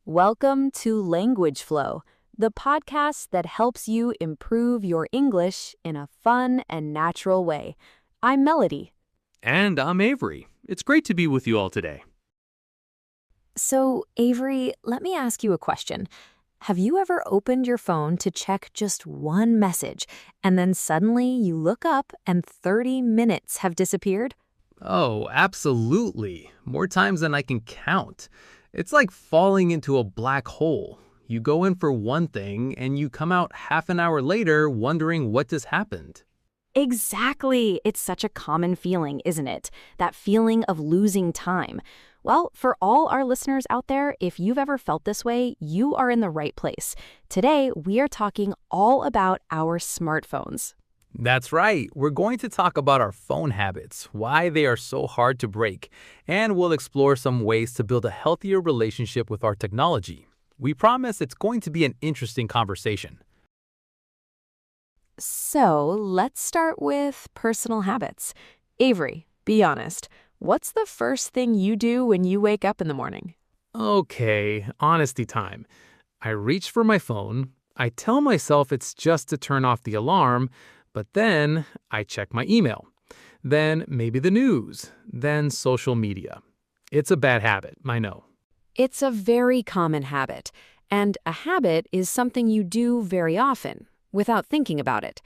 Welcome to Language Flow, the podcast that helps you improve your English in a fun and natural way. I'm Melody. And I'm Avery. It's great to be with you all today. So, Avery, let me ask you a question. Have you ever opened your phone to check just one message, and then suddenly you look up and 30 minutes have disappeared? Oh, absolutely. More times than I can count. It's like falling into a black hole. You go in for one thing and you come out half an hour later wondering what just happened. Exactly. It's such a common feeling, isn't it? That feeling of losing time. Well, for all our listeners out there, if you've ever felt this way, you are in the right place. Today, we are talking all about our smartphones. That's right. We're going to talk about our phone habits, why they are so hard to break, and we'll explore some ways to build a healthier relationship with our technology. We promise it's going to be an interesting conversation. So, let's start with personal habits. Avery, be honest. What's the first thing you do when you wake up in the morning? Okay, honesty time. I reach for my phone. I tell myself it's just to turn off the alarm, but then I check my email. Then maybe the news. Then social media. It's a bad habit, I know. It's a very common habit, and a habit is something you do very often, without thinking about it.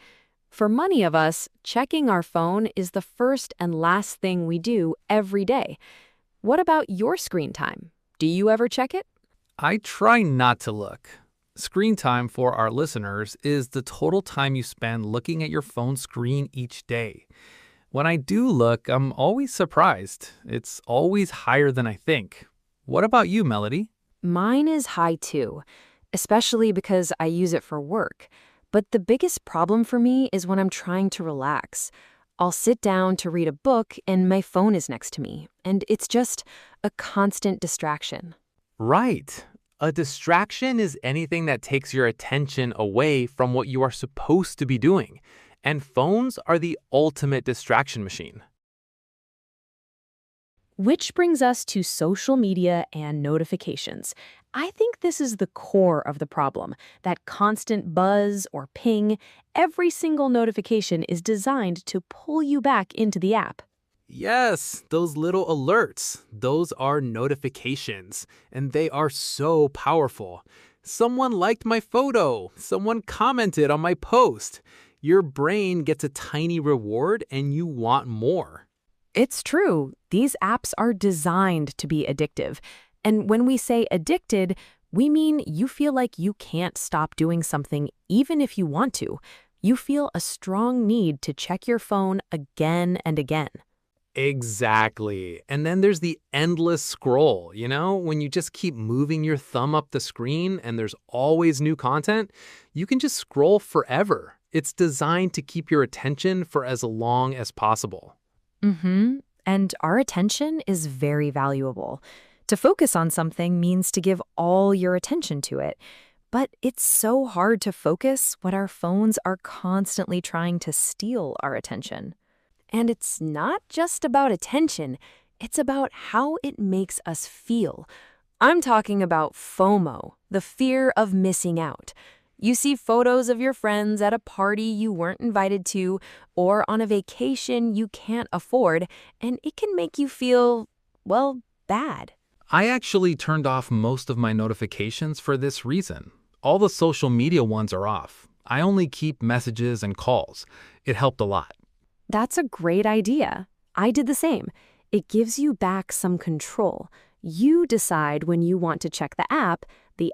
For many of us, checking our phone is the first and last thing we do every day. What about your screen time? Do you ever check it? I try not to look. Screen time for our listeners is the total time you spend looking at your phone screen each day. When I do look, I'm always surprised. It's always higher than I think. What about you, Melody? Mine is high too, especially because I use it for work. But the biggest problem for me is when I'm trying to relax. I'll sit down to read a book and my phone is next to me, and it's just a constant distraction. Right. A distraction is anything that takes your attention away from what you are supposed to be doing. And phones are the ultimate distraction machine. Which brings us to social media and notifications. I think this is the core of the problem, that constant buzz or ping. Every single notification is designed to pull you back into the app. Yes, those little alerts. Those are notifications, and they are so powerful. Someone liked my photo. Someone commented on my post. Your brain gets a tiny reward and you want more. It's true. These apps are designed to be addictive. And when we say addicted, we mean you feel like you can't stop doing something even if you want to. You feel a strong need to check your phone again and again. Exactly. And then there's the endless scroll, when you just keep moving your thumb up the screen and there's always new content, you can just scroll forever. It's designed to keep your attention for as long as possible. And our attention is very valuable. To focus on something means to give all your attention to it. But it's so hard to focus when our phones are constantly trying to steal our attention. And it's not just about attention, it's about how it makes us feel. I'm talking about FOMO, the fear of missing out. You see photos of your friends at a party you weren't invited to or on a vacation you can't afford, and it can make you feel, well, bad. I actually turned off most of my notifications for this reason. All the social media ones are off. I only keep messages and calls. It helped a lot. That's a great idea. I did the same. It gives you back some control. You decide when you want to check the app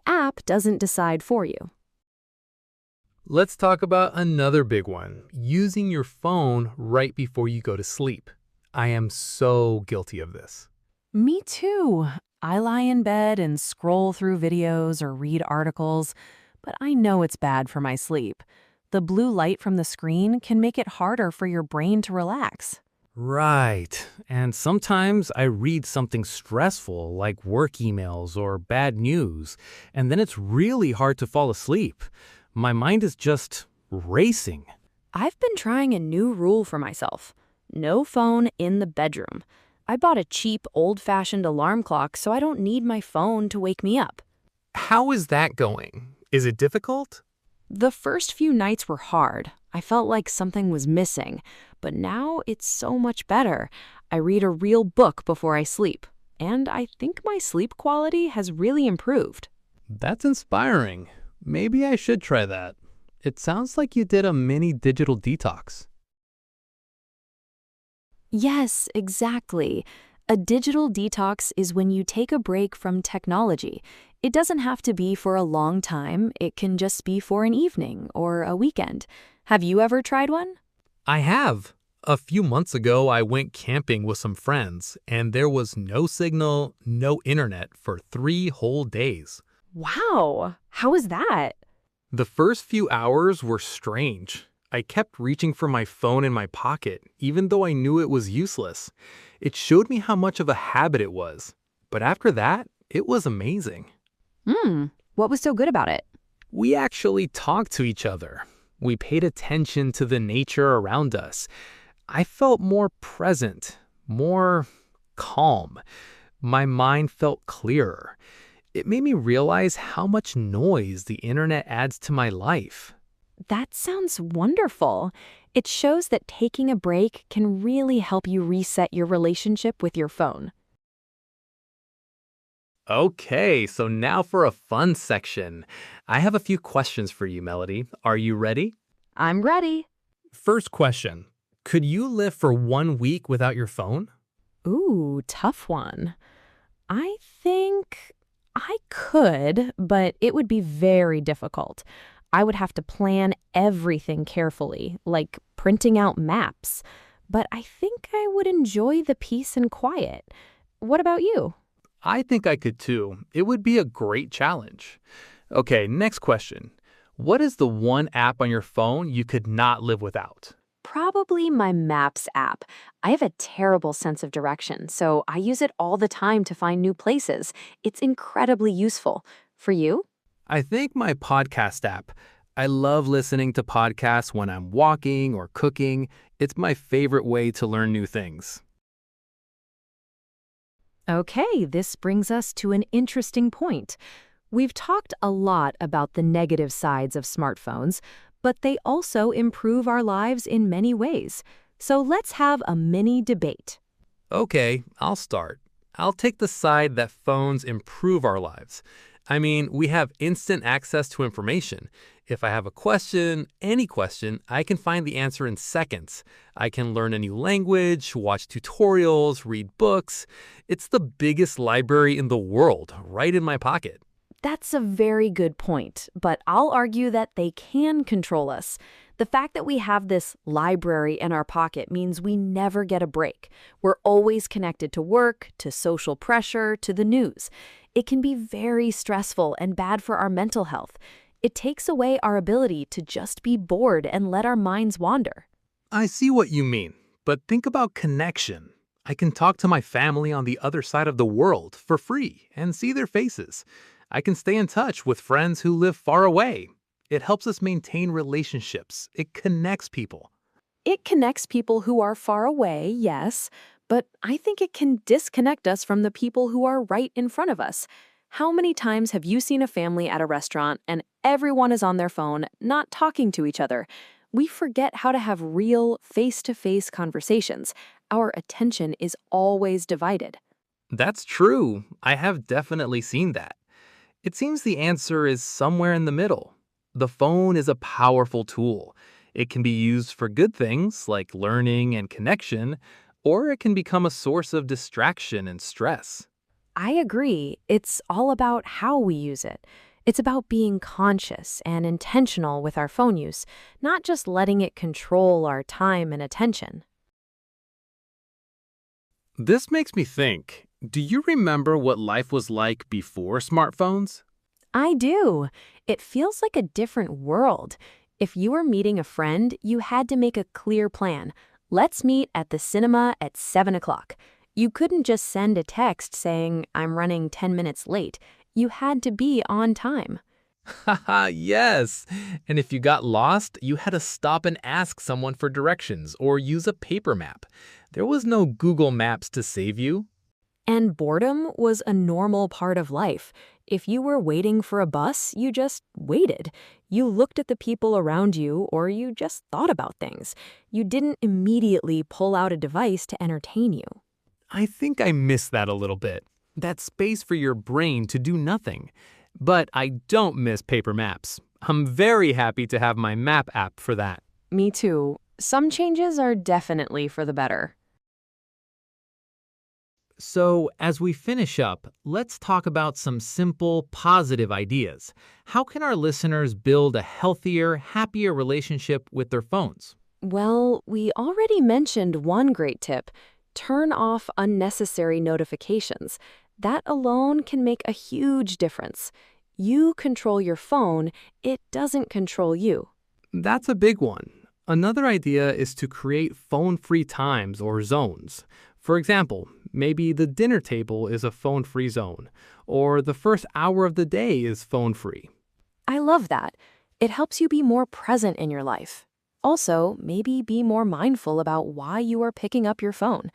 app doesn't decide for you. Let's talk about another big one, using your phone right before you go to sleep. I am so guilty of this. Me too. I lie in bed and scroll through videos or read articles, but I know it's bad for my sleep. The blue light from the screen can make it harder for your brain to relax. Right. And sometimes I read something stressful like work emails or bad news, and then it's really hard to fall asleep. My mind is just racing. I've been trying a new rule for myself. No phone in the bedroom. I bought a cheap, old-fashioned alarm clock so I don't need my phone to wake me up. How is that going? Is it difficult? The first few nights were hard. I felt like something was missing, but now it's so much better. I read a real book before I sleep, and I think my sleep quality has really improved. That's inspiring. Maybe I should try that. It sounds like you did a mini digital detox. Yes, exactly. A digital detox is when you take a break from technology. It doesn't have to be for a long time, it can just be for an evening or a weekend. Have you ever tried one? I have. A few months ago, I went camping with some friends, and there was no signal, no internet for 3 whole days. Wow, how was that? The first few hours were strange. I kept reaching for my phone in my pocket, even though I knew it was useless. It showed me how much of a habit it was. But after that, it was amazing. What was so good about it? We actually talked to each other. We paid attention to the nature around us. I felt more present, more calm. My mind felt clearer. It made me realize how much noise the internet adds to my life. That sounds wonderful. It shows that taking a break can really help you reset your relationship with your phone. Okay, so now for a fun section. I have a few questions for you, Melody. Are you ready? I'm ready. First question. Could you live for 1 week without your phone? Ooh, tough one. I think I could, but it would be very difficult. I would have to plan everything carefully, like printing out maps. But I think I would enjoy the peace and quiet. What about you? I think I could too. It would be a great challenge. Okay, next question. What is the one app on your phone you could not live without? Probably my Maps app. I have a terrible sense of direction, so I use it all the time to find new places. It's incredibly useful. For you? I think my podcast app. I love listening to podcasts when I'm walking or cooking. It's my favorite way to learn new things. Okay, this brings us to an interesting point. We've talked a lot about the negative sides of smartphones, but they also improve our lives in many ways. So let's have a mini debate. Okay, I'll start. I'll take the side that phones improve our lives. I mean, we have instant access to information. If I have a question, any question, I can find the answer in seconds. I can learn a new language, watch tutorials, read books. It's the biggest library in the world, right in my pocket. That's a very good point, but I'll argue that they can control us. The fact that we have this library in our pocket means we never get a break. We're always connected to work, to social pressure, to the news. It can be very stressful and bad for our mental health. It takes away our ability to just be bored and let our minds wander. I see what you mean, but think about connection. I can talk to my family on the other side of the world for free and see their faces. I can stay in touch with friends who live far away. It helps us maintain relationships. It connects people. It connects people who are far away, yes, but I think it can disconnect us from the people who are right in front of us. How many times have you seen a family at a restaurant and everyone is on their phone, not talking to each other? We forget how to have real, face-to-face conversations. Our attention is always divided. That's true. I have definitely seen that. It seems the answer is somewhere in the middle. The phone is a powerful tool. It can be used for good things like learning and connection, or it can become a source of distraction and stress. I agree. It's all about how we use it. It's about being conscious and intentional with our phone use, not just letting it control our time and attention. This makes me think, do you remember what life was like before smartphones? I do. It feels like a different world. If you were meeting a friend, you had to make a clear plan. Let's meet at the cinema at 7 o'clock. You couldn't just send a text saying, I'm running 10 minutes late. You had to be on time. Haha, yes. And if you got lost, you had to stop and ask someone for directions or use a paper map. There was no Google Maps to save you. And boredom was a normal part of life. If you were waiting for a bus, you just waited. You looked at the people around you, or you just thought about things. You didn't immediately pull out a device to entertain you. I think I miss that a little bit. That space for your brain to do nothing. But I don't miss paper maps. I'm very happy to have my map app for that. Me too. Some changes are definitely for the better. So, as we finish up, let's talk about some simple, positive ideas. How can our listeners build a healthier, happier relationship with their phones? Well, we already mentioned one great tip. Turn off unnecessary notifications. That alone can make a huge difference. You control your phone, it doesn't control you. That's a big one. Another idea is to create phone-free times or zones. For example, maybe the dinner table is a phone-free zone, or the first hour of the day is phone-free. I love that. It helps you be more present in your life. Also, maybe be more mindful about why you are picking up your phone.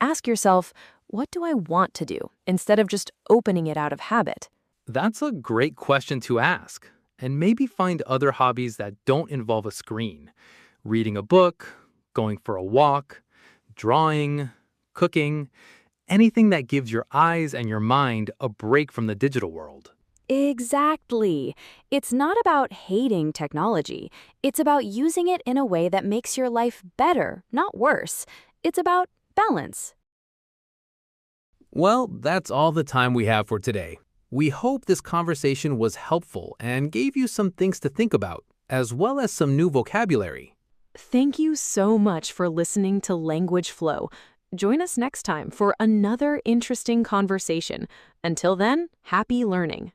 Ask yourself, what do I want to do, instead of just opening it out of habit? That's a great question to ask. And maybe find other hobbies that don't involve a screen. Reading a book, going for a walk, drawing, cooking, anything that gives your eyes and your mind a break from the digital world. Exactly. It's not about hating technology. It's about using it in a way that makes your life better, not worse. It's about balance. Well, that's all the time we have for today. We hope this conversation was helpful and gave you some things to think about, as well as some new vocabulary. Thank you so much for listening to Language Flow. Join us next time for another interesting conversation. Until then, happy learning.